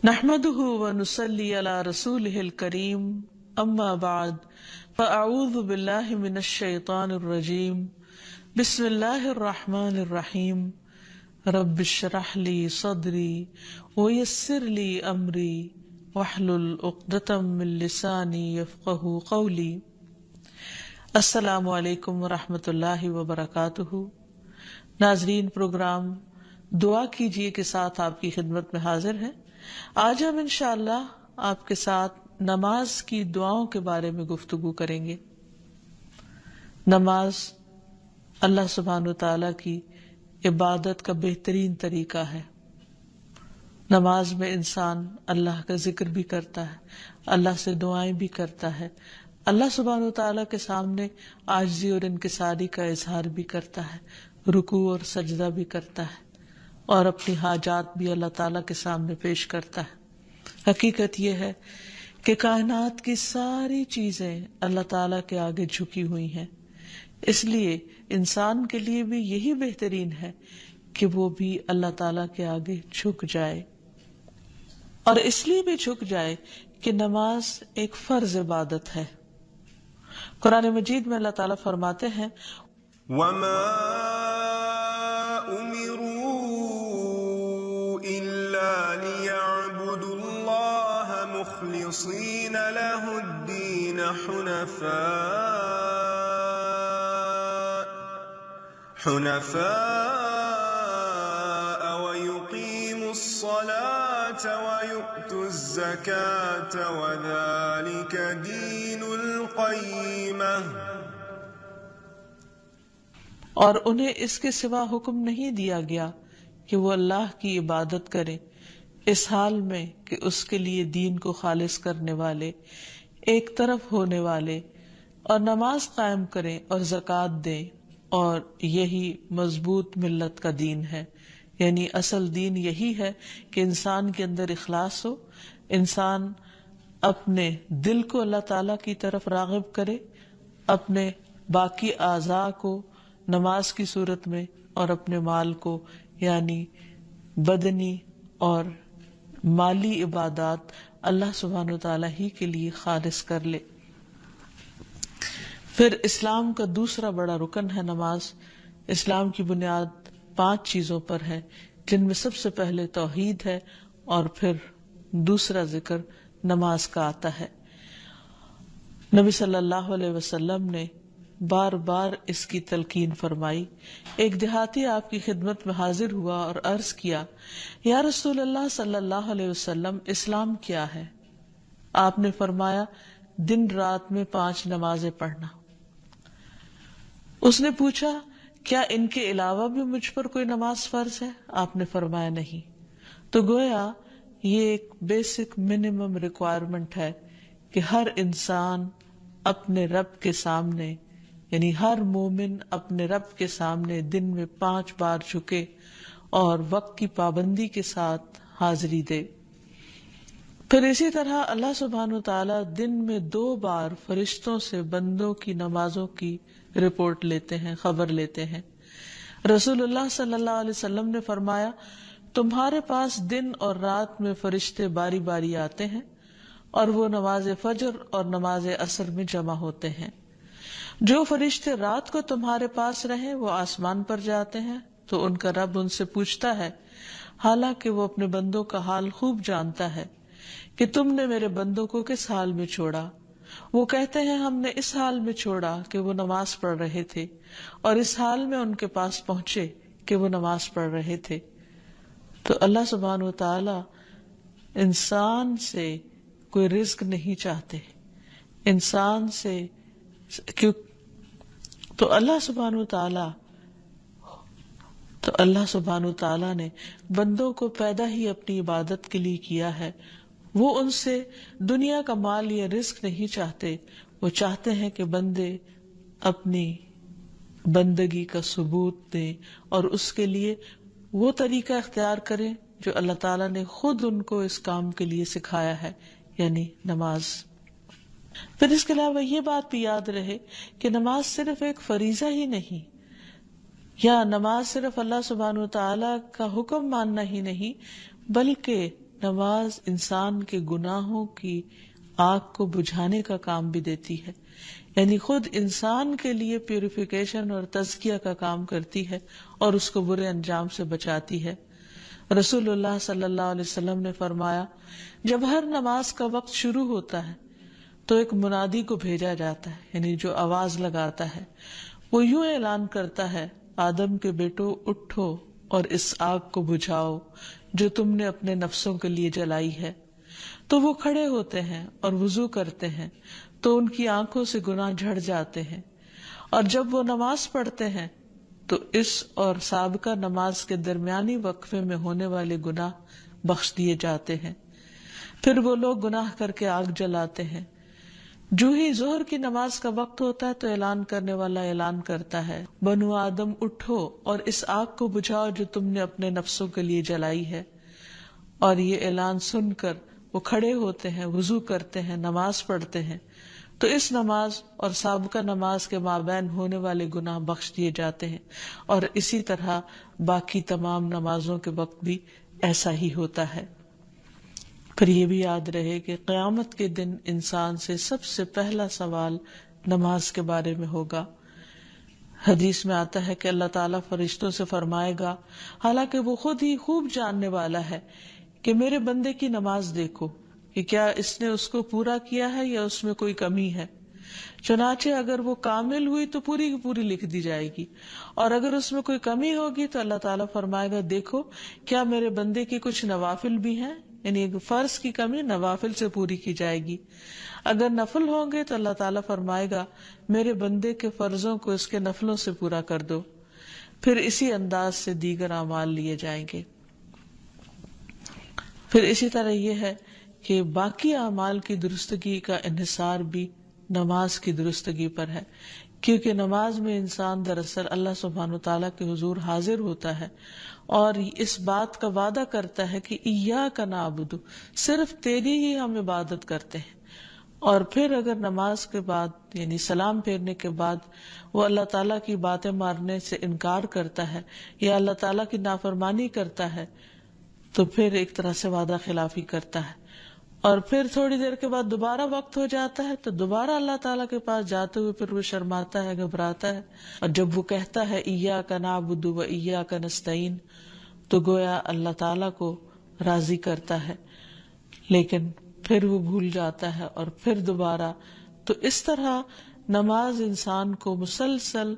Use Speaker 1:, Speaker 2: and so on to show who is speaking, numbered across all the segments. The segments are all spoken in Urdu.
Speaker 1: نحمده ونصلي على رسوله الكريم اما بعد فاعوذ بالله من الشيطان الرجيم بسم الله الرحمن الرحيم رب اشرح لي صدري ويسر لي امري واحلل عقدة من لساني يفقهوا قولي۔ السلام علیکم ورحمۃ اللہ وبرکاتہ۔ ناظرین، پروگرام دعا کیجیے کے ساتھ آپ کی خدمت میں حاضر ہے۔ آج ہم انشاءاللہ آپ کے ساتھ نماز کی دعاؤں کے بارے میں گفتگو کریں گے۔ نماز اللہ سبحانہ وتعالی کی عبادت کا بہترین طریقہ ہے۔ نماز میں انسان اللہ کا ذکر بھی کرتا ہے، اللہ سے دعائیں بھی کرتا ہے، اللہ سبحانہ وتعالی کے سامنے عاجزی اور انکساری کا اظہار بھی کرتا ہے، رکوع اور سجدہ بھی کرتا ہے، اور اپنی حاجات بھی اللہ تعالیٰ کے سامنے پیش کرتا ہے۔ حقیقت یہ ہے کہ کائنات کی ساری چیزیں اللہ تعالیٰ کے آگے جھکی ہوئی ہیں، اس لیے انسان کے لیے بھی یہی بہترین ہے کہ وہ بھی اللہ تعالیٰ کے آگے جھک جائے، اور اس لیے بھی جھک جائے کہ نماز ایک فرض عبادت ہے۔ قرآن مجید میں اللہ تعالیٰ فرماتے ہیں
Speaker 2: وَمَا إِلَّا لِيَعْبُدُوا اللَّهَ مُخْلِصِينَ لَهُ الدِّينَ حُنَفَاءَ وَيُقِيمُوا الصَّلَاةَ وَيُؤْتُوا الزَّكَاةَ وَذَلِكَ دِينُ الْقَيِّمَةِ،
Speaker 1: اور انہیں اس کے سوا حکم نہیں دیا گیا کہ وہ اللہ کی عبادت کریں، اس حال میں کہ اس کے لیے دین کو خالص کرنے والے، ایک طرف ہونے والے، اور نماز قائم کریں اور زکوٰۃ دیں، اور یہی مضبوط ملت کا دین ہے۔ یعنی اصل دین یہی ہے کہ انسان کے اندر اخلاص ہو، انسان اپنے دل کو اللہ تعالی کی طرف راغب کرے، اپنے باقی اعضاء کو نماز کی صورت میں، اور اپنے مال کو یعنی بدنی اور مالی عبادات اللہ سبحانہ وتعالی ہی کے لیے خالص کر لے۔ پھر اسلام کا دوسرا بڑا رکن ہے نماز۔ اسلام کی بنیاد 5 چیزوں پر ہے، جن میں سب سے پہلے توحید ہے، اور پھر دوسرا ذکر نماز کا آتا ہے۔ نبی صلی اللہ علیہ وسلم نے بار بار اس کی تلقین فرمائی۔ ایک دیہاتی آپ کی خدمت میں حاضر ہوا اور عرض کیا، یا رسول اللہ صلی اللہ علیہ وسلم، اسلام کیا ہے؟ آپ نے فرمایا، دن رات میں 5 نمازیں پڑھنا۔ اس نے پوچھا، کیا ان کے علاوہ بھی مجھ پر کوئی نماز فرض ہے؟ آپ نے فرمایا نہیں۔ تو گویا یہ ایک بیسک منیمم ریکوائرمنٹ ہے کہ ہر انسان اپنے رب کے سامنے، یعنی ہر مومن اپنے رب کے سامنے دن میں 5 بار جھکے اور وقت کی پابندی کے ساتھ حاضری دے۔ پھر اسی طرح اللہ سبحانہ وتعالی دن میں 2 بار فرشتوں سے بندوں کی نمازوں کی رپورٹ لیتے ہیں، خبر لیتے ہیں۔ رسول اللہ صلی اللہ علیہ وسلم نے فرمایا، تمہارے پاس دن اور رات میں فرشتے باری باری آتے ہیں، اور وہ نماز فجر اور نماز عصر میں جمع ہوتے ہیں۔ جو فرشتے رات کو تمہارے پاس رہیں وہ آسمان پر جاتے ہیں، تو ان کا رب ان سے پوچھتا ہے، حالانکہ وہ اپنے بندوں کا حال خوب جانتا ہے، کہ تم نے میرے بندوں کو کس حال میں چھوڑا؟ وہ کہتے ہیں، ہم نے اس حال میں چھوڑا کہ وہ نماز پڑھ رہے تھے، اور اس حال میں ان کے پاس پہنچے کہ وہ نماز پڑھ رہے تھے۔ تو اللہ سبحانہ وتعالی انسان سے کوئی رزق نہیں چاہتے، انسان سے کیوں؟ تو اللہ سبحانہ وتعالی نے بندوں کو پیدا ہی اپنی عبادت کے لیے کیا ہے۔ وہ ان سے دنیا کا مال یا رزق نہیں چاہتے، وہ چاہتے ہیں کہ بندے اپنی بندگی کا ثبوت دیں، اور اس کے لیے وہ طریقہ اختیار کریں جو اللہ تعالیٰ نے خود ان کو اس کام کے لیے سکھایا ہے، یعنی نماز۔ پھر اس کے علاوہ یہ بات بھی یاد رہے کہ نماز صرف ایک فریضہ ہی نہیں، یا نماز صرف اللہ سبحانہ وتعالی کا حکم ماننا ہی نہیں، بلکہ نماز انسان کے گناہوں کی آگ کو بجھانے کا کام بھی دیتی ہے، یعنی خود انسان کے لیے پیوریفیکیشن اور تزکیہ کا کام کرتی ہے اور اس کو برے انجام سے بچاتی ہے۔ رسول اللہ صلی اللہ علیہ وسلم نے فرمایا، جب ہر نماز کا وقت شروع ہوتا ہے تو ایک منادی کو بھیجا جاتا ہے، یعنی جو آواز لگاتا ہے، وہ یوں اعلان کرتا ہے، آدم کے بیٹو اٹھو اور اس آگ کو بجھاؤ جو تم نے اپنے نفسوں کے لیے جلائی ہے۔ تو وہ کھڑے ہوتے ہیں اور وضو کرتے ہیں تو ان کی آنکھوں سے گناہ جھڑ جاتے ہیں، اور جب وہ نماز پڑھتے ہیں تو اس اور سابقہ نماز کے درمیانی وقفے میں ہونے والے گناہ بخش دیے جاتے ہیں۔ پھر وہ لوگ گناہ کر کے آگ جلاتے ہیں۔ جو ہی ظہر کی نماز کا وقت ہوتا ہے تو اعلان کرنے والا اعلان کرتا ہے، بنو آدم اٹھو اور اس آگ کو بجھاؤ جو تم نے اپنے نفسوں کے لیے جلائی ہے۔ اور یہ اعلان سن کر وہ کھڑے ہوتے ہیں، وضو کرتے ہیں، نماز پڑھتے ہیں، تو اس نماز اور سابقہ نماز کے مابین ہونے والے گناہ بخش دیے جاتے ہیں، اور اسی طرح باقی تمام نمازوں کے وقت بھی ایسا ہی ہوتا ہے۔ پھر یہ بھی یاد رہے کہ قیامت کے دن انسان سے سب سے پہلا سوال نماز کے بارے میں ہوگا۔ حدیث میں آتا ہے کہ اللہ تعالیٰ فرشتوں سے فرمائے گا، حالانکہ وہ خود ہی خوب جاننے والا ہے، کہ میرے بندے کی نماز دیکھو کہ کیا اس نے اس کو پورا کیا ہے یا اس میں کوئی کمی ہے۔ چنانچہ اگر وہ کامل ہوئی تو پوری کی پوری لکھ دی جائے گی، اور اگر اس میں کوئی کمی ہوگی تو اللہ تعالیٰ فرمائے گا، دیکھو کیا میرے بندے کی کچھ نوافل بھی ہیں، یعنی ایک فرض کی کمی نوافل سے پوری کی جائے گی۔ اگر نفل ہوں گے تو اللہ تعالیٰ فرمائے گا، میرے بندے کے فرضوں کو اس کے نفلوں سے پورا کر دو۔ پھر اسی انداز سے دیگر اعمال لیے جائیں گے۔ پھر اسی طرح یہ ہے کہ باقی اعمال کی درستگی کا انحصار بھی نماز کی درستگی پر ہے، کیونکہ نماز میں انسان دراصل اللہ سبحانہ وتعالیٰ کے حضور حاضر ہوتا ہے اور اس بات کا وعدہ کرتا ہے کہ ایاک نعبد، صرف تیری ہی ہم عبادت کرتے ہیں۔ اور پھر اگر نماز کے بعد یعنی سلام پھیرنے کے بعد وہ اللہ تعالیٰ کی باتیں ماننے سے انکار کرتا ہے یا اللہ تعالیٰ کی نافرمانی کرتا ہے تو پھر ایک طرح سے وعدہ خلافی کرتا ہے، اور پھر تھوڑی دیر کے بعد دوبارہ وقت ہو جاتا ہے تو دوبارہ اللہ تعالیٰ کے پاس جاتے ہوئے پھر وہ شرماتا ہے، گھبراتا ہے، اور جب وہ کہتا ہے ایاک نعبد و ایاک نستعین تو گویا اللہ تعالیٰ کو راضی کرتا ہے، لیکن پھر وہ بھول جاتا ہے اور پھر دوبارہ۔ تو اس طرح نماز انسان کو مسلسل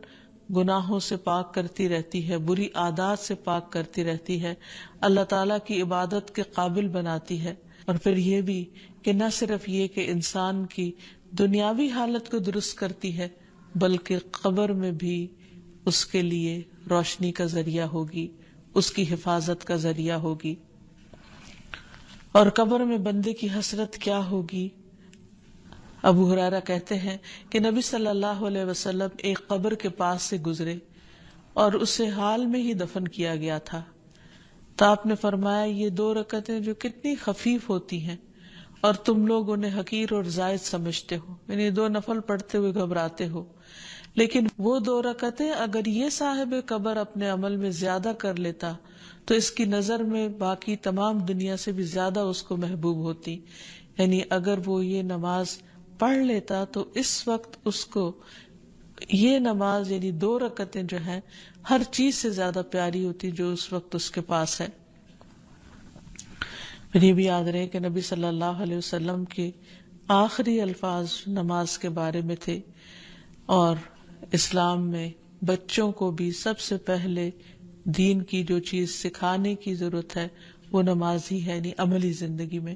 Speaker 1: گناہوں سے پاک کرتی رہتی ہے، بری عادات سے پاک کرتی رہتی ہے، اللہ تعالیٰ کی عبادت کے قابل بناتی ہے۔ اور پھر یہ بھی کہ نہ صرف یہ کہ انسان کی دنیاوی حالت کو درست کرتی ہے بلکہ قبر میں بھی اس کے لیے روشنی کا ذریعہ ہوگی، اس کی حفاظت کا ذریعہ ہوگی۔ اور قبر میں بندے کی حسرت کیا ہوگی؟ ابو ہریرہ کہتے ہیں کہ نبی صلی اللہ علیہ وسلم ایک قبر کے پاس سے گزرے اور اسے حال میں ہی دفن کیا گیا تھا، تو آپ نے فرمایا، یہ 2 رکعتیں جو کتنی خفیف ہوتی ہیں اور تم لوگ انہیں حقیر اور زائد سمجھتے ہو، یعنی 2 نفل پڑھتے ہوئے گھبراتے ہو، لیکن وہ 2 رکعتیں اگر یہ صاحب قبر اپنے عمل میں زیادہ کر لیتا تو اس کی نظر میں باقی تمام دنیا سے بھی زیادہ اس کو محبوب ہوتی۔ یعنی اگر وہ یہ نماز پڑھ لیتا تو اس وقت اس کو یہ نماز یعنی 2 رکعتیں جو ہیں ہر چیز سے زیادہ پیاری ہوتی جو اس وقت اس کے پاس ہے۔ پھر یہ بھی یاد رہے کہ نبی صلی اللہ علیہ وسلم کے آخری الفاظ نماز کے بارے میں تھے، اور اسلام میں بچوں کو بھی سب سے پہلے دین کی جو چیز سکھانے کی ضرورت ہے وہ نماز ہی ہے، یعنی عملی زندگی میں۔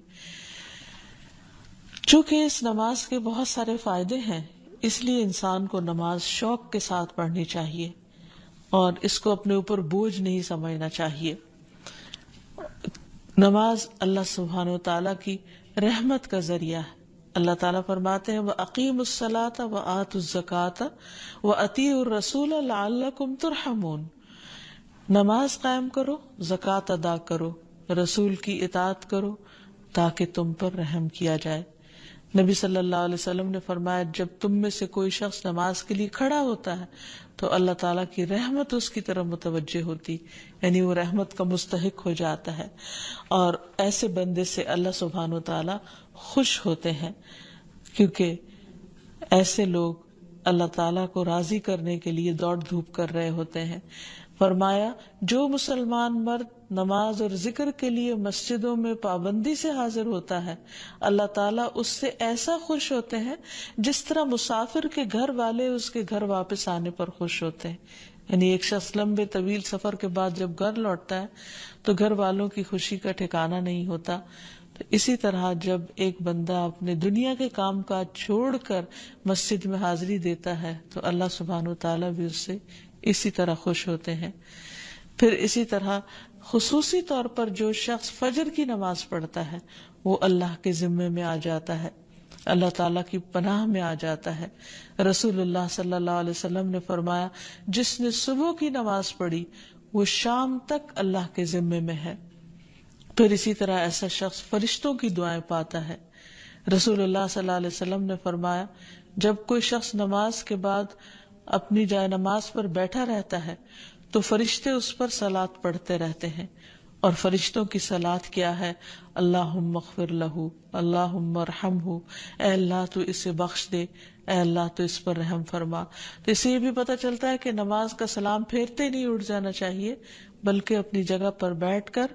Speaker 1: چونکہ اس نماز کے بہت سارے فائدے ہیں، اس لیے انسان کو نماز شوق کے ساتھ پڑھنی چاہیے اور اس کو اپنے اوپر بوجھ نہیں سمجھنا چاہیے۔ نماز اللہ سبحانہ وتعالیٰ کی رحمت کا ذریعہ ہے۔ اللہ تعالیٰ فرماتے ہیں وَأَقِيمُوا الصَّلَاةَ وَآتُوا الزَّكَاةَ وَأَطِيعُوا الرَّسُولَ لَعَلَّكُمْ تُرْحَمُونَ، نماز قائم کرو، زکوٰۃ ادا کرو، رسول کی اطاعت کرو تاکہ تم پر رحم کیا جائے۔ نبی صلی اللہ علیہ وسلم نے فرمایا جب تم میں سے کوئی شخص نماز کے لیے کھڑا ہوتا ہے تو اللہ تعالیٰ کی رحمت اس کی طرف متوجہ ہوتی، یعنی وہ رحمت کا مستحق ہو جاتا ہے، اور ایسے بندے سے اللہ سبحانہ وتعالیٰ خوش ہوتے ہیں، کیونکہ ایسے لوگ اللہ تعالیٰ کو راضی کرنے کے لیے دوڑ دھوپ کر رہے ہوتے ہیں۔ فرمایا جو مسلمان مرد نماز اور ذکر کے لیے مسجدوں میں پابندی سے حاضر ہوتا ہے، اللہ تعالیٰ اس سے ایسا خوش ہوتے ہیں جس طرح مسافر کے گھر والے اس کے گھر واپس آنے پر خوش ہوتے ہیں۔ یعنی ایک شخص لمبے طویل سفر کے بعد جب گھر لوٹتا ہے تو گھر والوں کی خوشی کا ٹھکانہ نہیں ہوتا، تو اسی طرح جب ایک بندہ اپنے دنیا کے کام کاج چھوڑ کر مسجد میں حاضری دیتا ہے تو اللہ سبحانہ وتعالیٰ بھی اس سے اسی طرح خوش ہوتے ہیں۔ پھر اسی طرح خصوصی طور پر جو شخص فجر کی نماز پڑھتا ہے وہ اللہ کے ذمے میں آ جاتا ہے، اللہ تعالیٰ کی پناہ میں آ جاتا ہے۔ رسول اللہ صلی اللہ علیہ وسلم نے فرمایا جس نے صبح کی نماز پڑھی وہ شام تک اللہ کے ذمے میں ہے۔ پھر اسی طرح ایسا شخص فرشتوں کی دعائیں پاتا ہے۔ رسول اللہ صلی اللہ علیہ وسلم نے فرمایا جب کوئی شخص نماز کے بعد اپنی جائے نماز پر بیٹھا رہتا ہے تو فرشتے اس پر صلاۃ پڑھتے رہتے ہیں، اور فرشتوں کی صلاۃ کیا ہے؟ اللہم اغفر لہ، اللہم ارحمہ، اے اللہ تو اسے بخش دے، اے اللہ تو اس پر رحم فرما۔ تو اس سے یہ بھی پتہ چلتا ہے کہ نماز کا سلام پھیرتے نہیں اٹھ جانا چاہیے، بلکہ اپنی جگہ پر بیٹھ کر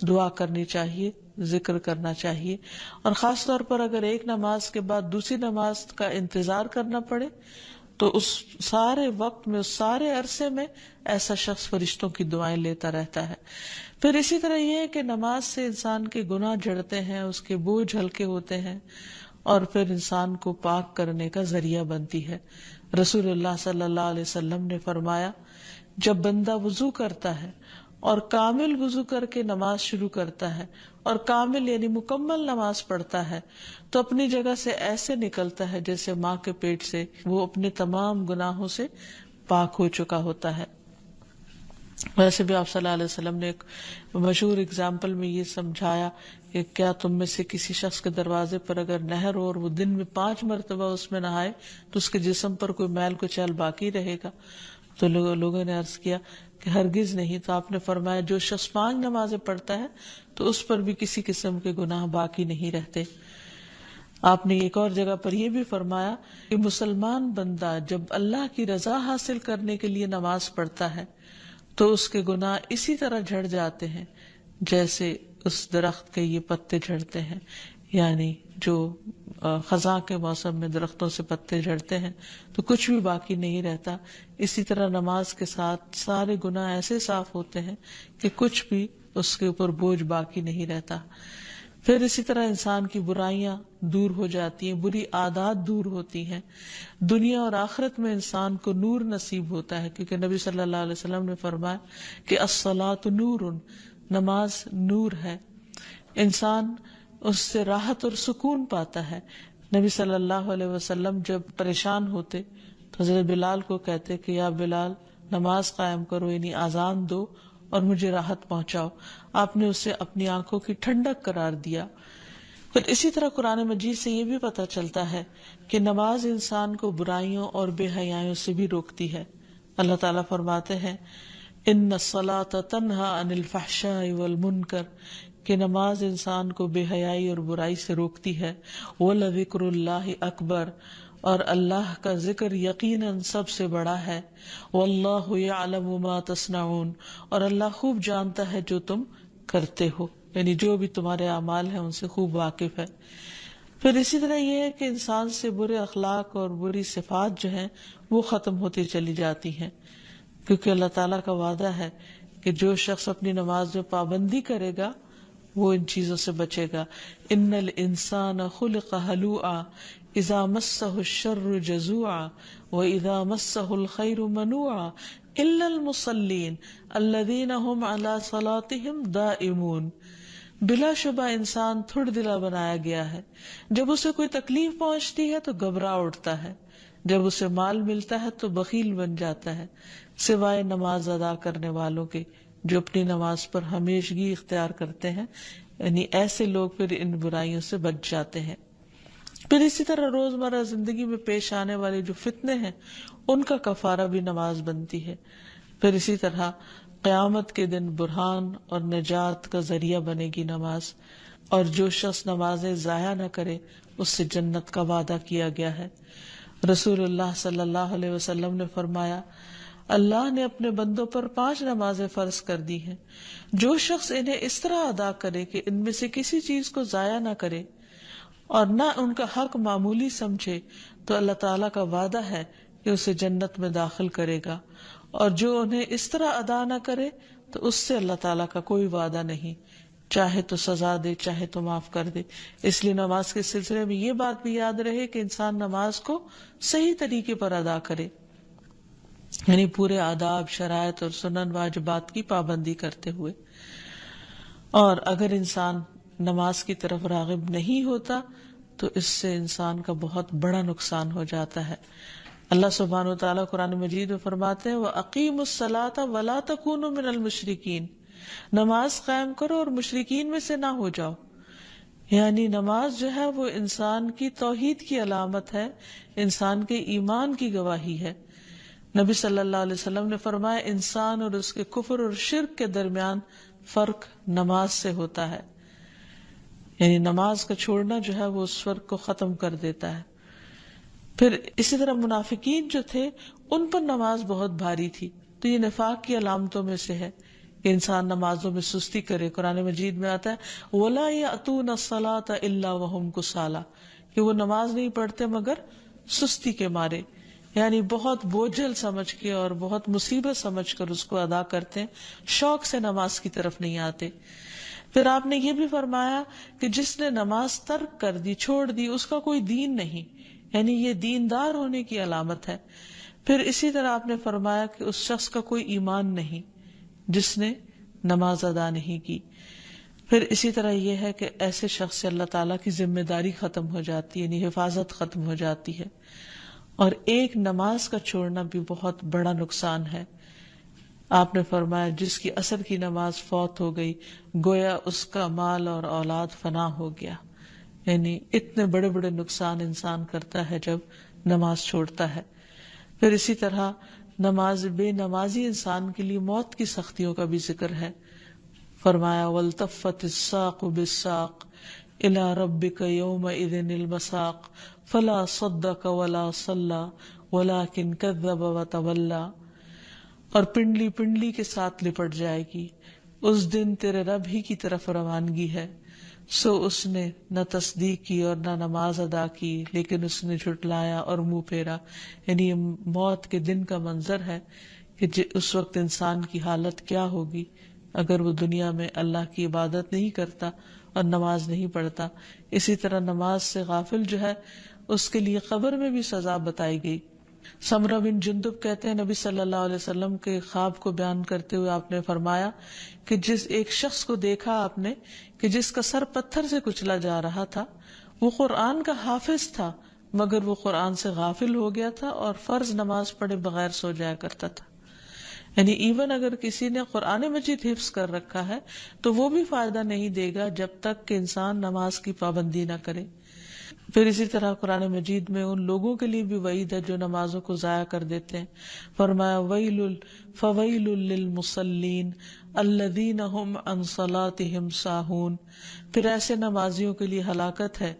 Speaker 1: دعا کرنی چاہیے، ذکر کرنا چاہیے، اور خاص طور پر اگر ایک نماز کے بعد دوسری نماز کا انتظار کرنا پڑے تو اس سارے وقت میں، اس سارے عرصے میں ایسا شخص فرشتوں کی دعائیں لیتا رہتا ہے۔ پھر اسی طرح یہ ہے کہ نماز سے انسان کے گناہ جھڑتے ہیں، اس کے بوجھ ہلکے ہوتے ہیں، اور پھر انسان کو پاک کرنے کا ذریعہ بنتی ہے۔ رسول اللہ صلی اللہ علیہ وسلم نے فرمایا جب بندہ وضو کرتا ہے اور کامل وضو کر کے نماز شروع کرتا ہے اور کامل یعنی مکمل نماز پڑھتا ہے تو اپنی جگہ سے ایسے نکلتا ہے جیسے ماں کے پیٹ سے وہ اپنے تمام گناہوں سے پاک ہو چکا ہوتا ہے۔ ویسے بھی آپ صلی اللہ علیہ وسلم نے ایک مشہور اگزامپل میں یہ سمجھایا کہ کیا تم میں سے کسی شخص کے دروازے پر اگر نہر ہو اور وہ دن میں 5 مرتبہ اس میں نہائے تو اس کے جسم پر کوئی میل کچیل باقی رہے گا؟ تو لوگوں نے عرض کیا کہ ہرگز نہیں۔ تو آپ نے فرمایا جو شخص 5 نمازیں پڑھتا ہے تو اس پر بھی کسی قسم کے گناہ باقی نہیں رہتے۔ آپ نے ایک اور جگہ پر یہ بھی فرمایا کہ مسلمان بندہ جب اللہ کی رضا حاصل کرنے کے لیے نماز پڑھتا ہے تو اس کے گناہ اسی طرح جھڑ جاتے ہیں جیسے اس درخت کے یہ پتے جھڑتے ہیں، یعنی جو خزاں کے موسم میں درختوں سے پتے جھڑتے ہیں تو کچھ بھی باقی نہیں رہتا، اسی طرح نماز کے ساتھ سارے گناہ ایسے صاف ہوتے ہیں کہ کچھ بھی اس کے اوپر بوجھ باقی نہیں رہتا۔ پھر اسی طرح انسان کی برائیاں دور ہو جاتی ہیں، بری عادات دور ہوتی ہیں، دنیا اور آخرت میں انسان کو نور نصیب ہوتا ہے، کیونکہ نبی صلی اللہ علیہ وسلم نے فرمایا کہ الصلاۃ نور، نماز نور ہے، انسان اس سے راحت اور سکون پاتا ہے۔ نبی صلی اللہ علیہ وسلم جب پریشان ہوتے تو حضرت بلال کو کہتے کہ یا بلال نماز قائم کرو، یعنی اذان دو اور مجھے راحت پہنچاؤ۔ آپ نے اسے اپنی آنکھوں کی ٹھنڈک قرار دیا۔ پھر اسی طرح قرآن مجید سے یہ بھی پتہ چلتا ہے کہ نماز انسان کو برائیوں اور بے حیائیوں سے بھی روکتی ہے۔ اللہ تعالیٰ فرماتے ہیں ان الصلاۃ تنہی عن الفحشاء والمنکر، کہ نماز انسان کو بے حیائی اور برائی سے روکتی ہے۔ وَلَذِكْرُ اللَّهِ اکبر، اور اللہ کا ذکر یقیناً سب سے بڑا ہے۔ وَاللَّهُ يَعْلَمُ مَا تَصْنَعُونَ، اور اللہ خوب جانتا ہے جو تم کرتے ہو، یعنی جو بھی تمہارے اعمال ہیں ان سے خوب واقف ہے۔ پھر اسی طرح یہ ہے کہ انسان سے برے اخلاق اور بری صفات جو ہیں وہ ختم ہوتی چلی جاتی ہیں، کیونکہ اللہ تعالیٰ کا وعدہ ہے کہ جو شخص اپنی نماز میں پابندی کرے گا وہ ان چیزوں سے بچے گا۔ ان الانسان خلق ہلوعا اذا مسہ الشر جزوعا واذا مسہ الخیر منوعا الا المصلین الذین هم علی صلاتهم دائمون۔ بلا شبہ انسان تھوڑ دلا بنایا گیا ہے، جب اسے کوئی تکلیف پہنچتی ہے تو گھبرا اٹھتا ہے، جب اسے مال ملتا ہے تو بخیل بن جاتا ہے، سوائے نماز ادا کرنے والوں کے جو اپنی نماز پر ہمیشگی اختیار کرتے ہیں، یعنی ایسے لوگ پھر ان برائیوں سے بچ جاتے ہیں۔ پھر اسی طرح روزمرہ زندگی میں پیش آنے والے جو فتنے ہیں ان کا کفارہ بھی نماز بنتی ہے. پھر اسی طرح قیامت کے دن برہان اور نجات کا ذریعہ بنے گی نماز. اور جو شخص نمازیں ضائع نہ کرے اس سے جنت کا وعدہ کیا گیا ہے. رسول اللہ صلی اللہ علیہ وسلم نے فرمایا اللہ نے اپنے بندوں پر 5 نمازیں فرض کر دی ہیں. جو شخص انہیں اس طرح ادا کرے کہ ان میں سے کسی چیز کو ضائع نہ کرے اور نہ ان کا حق معمولی سمجھے تو اللہ تعالیٰ کا وعدہ ہے کہ اسے جنت میں داخل کرے گا. اور جو انہیں اس طرح ادا نہ کرے تو اس سے اللہ تعالیٰ کا کوئی وعدہ نہیں، چاہے تو سزا دے چاہے تو معاف کر دے. اس لیے نماز کے سلسلے میں یہ بات بھی یاد رہے کہ انسان نماز کو صحیح طریقے پر ادا کرے، یعنی پورے آداب، شرائط اور سنن واجبات کی پابندی کرتے ہوئے. اور اگر انسان نماز کی طرف راغب نہیں ہوتا تو اس سے انسان کا بہت بڑا نقصان ہو جاتا ہے. اللہ سبحانہ و تعالیٰ قرآن مجید میں فرماتے ہیں وَأَقِيمُوا الصَّلَاةَ وَلَا تَكُونُوا مِنَ الْمُشْرِكِينَ، نماز قائم کرو اور مشرکین میں سے نہ ہو جاؤ. یعنی نماز جو ہے وہ انسان کی توحید کی علامت ہے، انسان کے ایمان کی گواہی ہے. نبی صلی اللہ علیہ وسلم نے فرمایا انسان اور اس کے کفر اور شرک کے درمیان فرق نماز سے ہوتا ہے، یعنی نماز کا چھوڑنا جو ہے وہ اس فرق کو ختم کر دیتا ہے. پھر اسی طرح منافقین جو تھے ان پر نماز بہت بھاری تھی، تو یہ نفاق کی علامتوں میں سے ہے کہ انسان نمازوں میں سستی کرے. قرآن مجید میں آتا ہے وَلَا يَأْتُونَ الصَّلَاةَ إِلَّا وَهُمْ كُسَالَىٰ، کہ وہ نماز نہیں پڑھتے مگر سستی کے مارے، یعنی بہت بوجھل سمجھ کے اور بہت مصیبت سمجھ کر اس کو ادا کرتے ہیں، شوق سے نماز کی طرف نہیں آتے. پھر آپ نے یہ بھی فرمایا کہ جس نے نماز ترک کر دی، چھوڑ دی، اس کا کوئی دین نہیں، یعنی یہ دیندار ہونے کی علامت ہے. پھر اسی طرح آپ نے فرمایا کہ اس شخص کا کوئی ایمان نہیں جس نے نماز ادا نہیں کی. پھر اسی طرح یہ ہے کہ ایسے شخص سے اللہ تعالیٰ کی ذمہ داری ختم ہو جاتی ہے، یعنی حفاظت ختم ہو جاتی ہے. اور ایک نماز کا چھوڑنا بھی بہت بڑا نقصان ہے. آپ نے فرمایا جس کی عصر کی نماز فوت ہو گئی گویا اس کا مال اور اولاد فنا ہو گیا. یعنی اتنے بڑے بڑے نقصان انسان کرتا ہے جب نماز چھوڑتا ہے. پھر اسی طرح بے نمازی انسان کے لیے موت کی سختیوں کا بھی ذکر ہے. فرمایا وَالْتَفَّتِ السَّاقُ بِالسَّاقِ إِلَىٰ رَبِّكَ يَوْمَئِذٍ الْمَسَاقُ فَلَا صَدَّقَ وَلَا صَلَّىٰ وَلَٰكِنْ كَذَّبَ وَتَوَلَّىٰ. اور پنڈلی پنڈلی کے ساتھ لپٹ جائے گی. اس دن تیرے رب ہی کی طرف روانگی ہے، سو اس نے نہ تصدیق کی اور نہ نماز ادا کی، لیکن اس نے جھٹلایا اور منہ پھیرا. یعنی یہ موت کے دن کا منظر ہے کہ اس وقت انسان کی حالت کیا ہوگی اگر وہ دنیا میں اللہ کی عبادت نہیں کرتا اور نماز نہیں پڑھتا. اسی طرح نماز سے غافل جو ہے اس کے لیے قبر میں بھی سزا بتائی گئی. سمرہ بن جندب کہتے ہیں نبی صلی اللہ علیہ وسلم کے خواب کو بیان کرتے ہوئے آپ نے فرمایا کہ جس ایک شخص کو دیکھا آپ نے کہ جس کا سر پتھر سے کچلا جا رہا تھا، وہ قرآن کا حافظ تھا مگر وہ قرآن سے غافل ہو گیا تھا اور فرض نماز پڑھے بغیر سو جایا کرتا تھا. یعنی ایون اگر کسی نے قرآن مجید حفظ کر رکھا ہے تو وہ بھی فائدہ نہیں دے گا جب تک کہ انسان نماز کی پابندی نہ کرے. پھر اسی طرح قرآن مجید میں ان لوگوں کے لیے بھی وعید ہے جو نمازوں کو ضائع کر دیتے ہیں. فرمایا فویل للمصلین الذین هم عن صلاتهم ساہون. پھر ایسے نمازیوں کے لیے ہلاکت ہے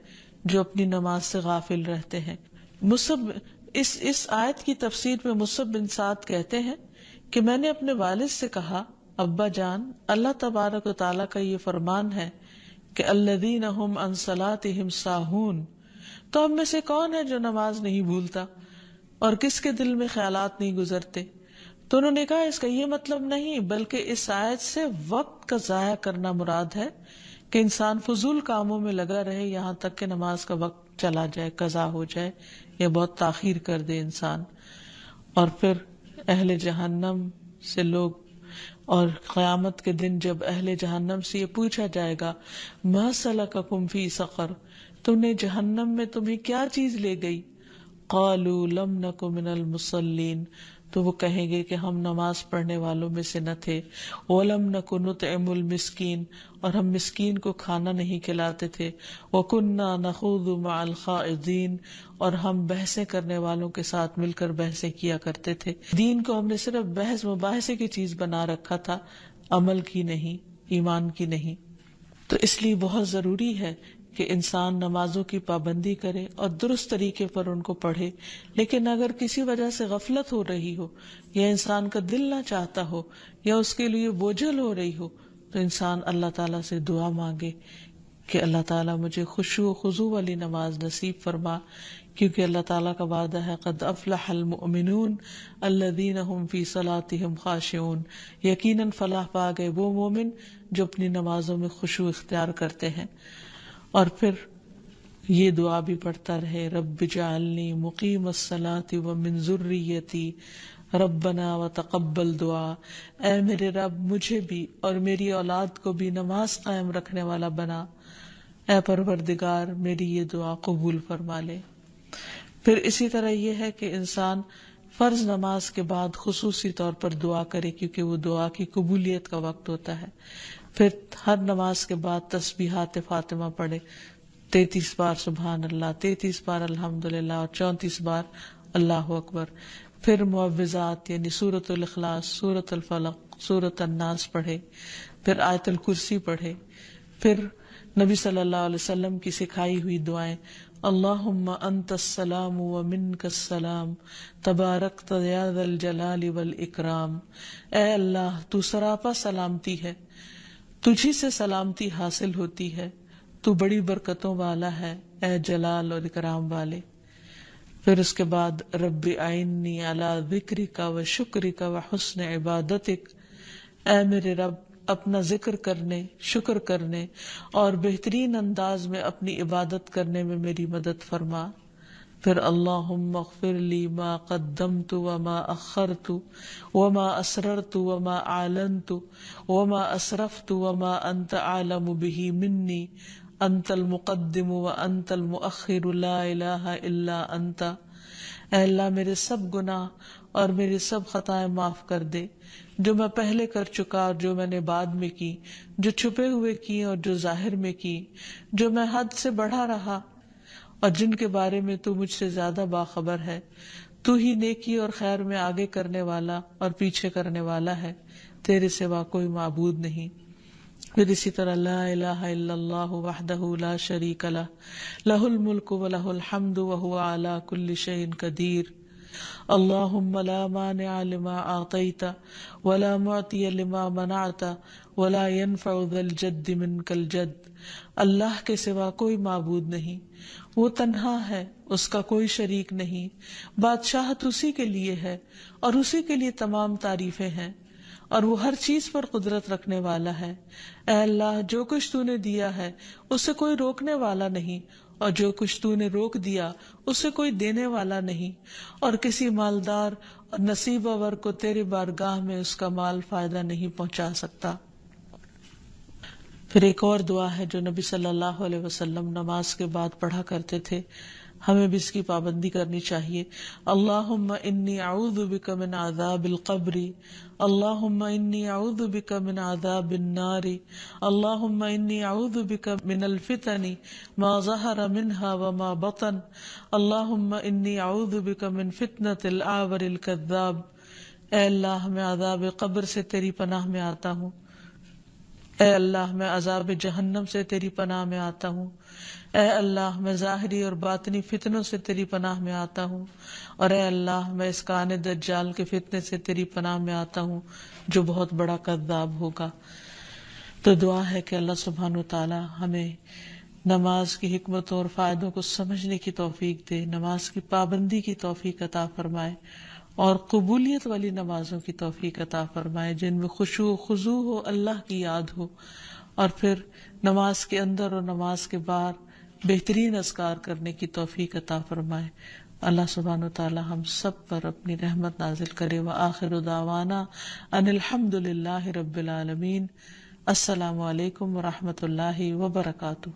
Speaker 1: جو اپنی نماز سے غافل رہتے ہیں. اس آیت کی تفسیر میں مصعب بن سعد کہتے ہیں کہ میں نے اپنے والد سے کہا ابا جان، اللہ تبارک و تعالیٰ کا یہ فرمان ہے کہ الذین هم عن صلاتهم ساہون، تو ہم میں سے کون ہے جو نماز نہیں بھولتا اور کس کے دل میں خیالات نہیں گزرتے؟ تو انہوں نے کہا اس کا یہ مطلب نہیں، بلکہ اس آیت سے وقت کا ضائع کرنا مراد ہے کہ انسان فضول کاموں میں لگا رہے یہاں تک کہ نماز کا وقت چلا جائے، قضا ہو جائے یا بہت تاخیر کر دے انسان. اور پھر اہل جہنم سے لوگ، اور قیامت کے دن جب اہل جہنم سے یہ پوچھا جائے گا ما سلککم فی سقر، تم نے جہنم میں تمہیں کیا چیز لے گئی؟ قالوا لم نک من المصلین، تو وہ کہیں گے کہ ہم نماز پڑھنے والوں میں سے نہ تھے. وَلَمْ نَكُ نُطْعِمُ الْمِسْكِينَ، اور ہم مسکین کو کھانا نہیں کھلاتے تھے. وَكُنَّا نَخُوضُ مَعَ الْخَائِضِينَ، اور ہم بحثیں کرنے والوں کے ساتھ مل کر بحثیں کیا کرتے تھے. دین کو ہم نے صرف بحث مباحثے کی چیز بنا رکھا تھا، عمل کی نہیں، ایمان کی نہیں. تو اس لیے بہت ضروری ہے کہ انسان نمازوں کی پابندی کرے اور درست طریقے پر ان کو پڑھے. لیکن اگر کسی وجہ سے غفلت ہو رہی ہو، یا انسان کا دل نہ چاہتا ہو، یا اس کے لیے بوجھل ہو رہی ہو، تو انسان اللہ تعالیٰ سے دعا مانگے کہ اللہ تعالیٰ مجھے خشوع و خضوع والی نماز نصیب فرما، کیونکہ اللہ تعالیٰ کا وعدہ ہے قد افلح المؤمنون الذین هم فی صلاتهم خاشعون، یقیناً فلاح پا گئے وہ مومن جو اپنی نمازوں میں خشوع اختیار کرتے ہیں. اور پھر یہ دعا بھی پڑھتا رہے، رب اجعلنی مقیم الصلاۃ ومن ذریتی ربنا وتقبل دعا، اے میرے رب مجھے بھی اور میری اولاد کو بھی نماز قائم رکھنے والا بنا، اے پروردگار میری یہ دعا قبول فرما لے. پھر اسی طرح یہ ہے کہ انسان فرض نماز کے بعد خصوصی طور پر دعا کرے، کیونکہ وہ دعا کی قبولیت کا وقت ہوتا ہے. پھر ہر نماز کے بعد تسبیحات فاطمہ پڑھے، 33 بار سبحان اللہ، 33 بار الحمدللہ اور 34 بار اللہ اکبر. پھر معوذات یعنی سورۃ الاخلاص، سورۃ الفلق، سورۃ الناس پڑھے. پھر آیت الکرسی پڑھے. پھر نبی صلی اللہ علیہ وسلم کی سکھائی ہوئی دعائیں، اللہم انت السلام ومنک السلام تبارکت یا ذا الجلال والاکرام، اے اللہ تو سراپا سلامتی ہے، تجھی سے سلامتی حاصل ہوتی ہے، تو بڑی برکتوں والا ہے، اے جلال اور اکرام والے. پھر اس کے بعد رب اعنی علی ذکرک و شکرک و حسن عبادتک، اے میرے رب اپنا ذکر کرنے، شکر کرنے اور بہترین انداز میں اپنی عبادت کرنے میں میری مدد فرما. پھر اللہم اغفر لی ما قدمت وما اخرت وما اسررت وما اعلنت وما اسرفت وما انت اعلم به منی انت المقدم وانت المؤخر لا الہ الا انت. اے اللہ میرے سب گناہ اور میری سب خطائیں معاف کر دے، جو میں پہلے کر چکا اور جو میں نے بعد میں کی، جو چھپے ہوئے کی اور جو ظاہر میں کی، جو میں حد سے بڑھا رہا اور جن کے بارے میں تو مجھ سے زیادہ باخبر ہے. تو ہی نیکی اور خیر میں آگے کرنے والا اور پیچھے کرنے والا ہے، تیرے سوا کوئی معبود نہیں. پھر اسی طرح لا الہ الا اللہ وحدہ لا شریک لہ لہ الملک ولہ الحمد وہو علی کل شیء قدیر. اللہم لا مانع لما اعطیت ولا معطی لما منعت ولا ينفع ذا الجد منک الجد. اللہ کے سوا کوئی معبود نہیں، وہ تنہا ہے، اس کا کوئی شریک نہیں، بادشاہت اسی کے لیے ہے اور اسی کے لیے تمام تعریفیں ہیں، اور وہ ہر چیز پر قدرت رکھنے والا ہے. اے اللہ جو کچھ تو نے دیا ہے اس سے کوئی روکنے والا نہیں، اور جو کچھ تو نے روک دیا اس سے کوئی دینے والا نہیں، اور کسی مالدار اور نصیب ور کو تیرے بارگاہ میں اس کا مال فائدہ نہیں پہنچا سکتا. پھر ایک اور دعا ہے جو نبی صلی اللہ علیہ وسلم نماز کے بعد پڑھا کرتے تھے، ہمیں بھی اس کی پابندی کرنی چاہیے. اللہم انی اعوذ بک من عذاب القبر، اللہم انی اعوذ بک من عذاب النار، اللہم انی اعوذ بک من الفتن ما ظہر منها وما بطن، اللہم انی اعوذ بک من فتنة الاعور الکذاب. اے اللہ میں عذاب قبر سے تیری پناہ میں آتا ہوں، اے اللہ میں عذاب جہنم سے تیری پناہ میں آتا ہوں، اے اللہ میں ظاہری اور باطنی فتنوں سے تیری پناہ میں آتا ہوں، اور اے اللہ میں اس کان دجال کے فتنے سے تیری پناہ میں آتا ہوں جو بہت بڑا کذاب ہوگا. تو دعا ہے کہ اللہ سبحانہ و تعالی ہمیں نماز کی حکمتوں اور فائدوں کو سمجھنے کی توفیق دے، نماز کی پابندی کی توفیق عطا فرمائے، اور قبولیت والی نمازوں کی توفیق عطا فرمائے جن میں خشوع و خضوع ہو، اللہ کی یاد ہو، اور پھر نماز کے اندر اور نماز کے باہر بہترین اذکار کرنے کی توفیق عطا فرمائے. اللہ سبحانہ وتعالی ہم سب پر اپنی رحمت نازل کرے. وآخر دعوانا ان الحمد للہ رب العالمین. السلام علیکم ورحمۃ اللہ وبرکاتہ.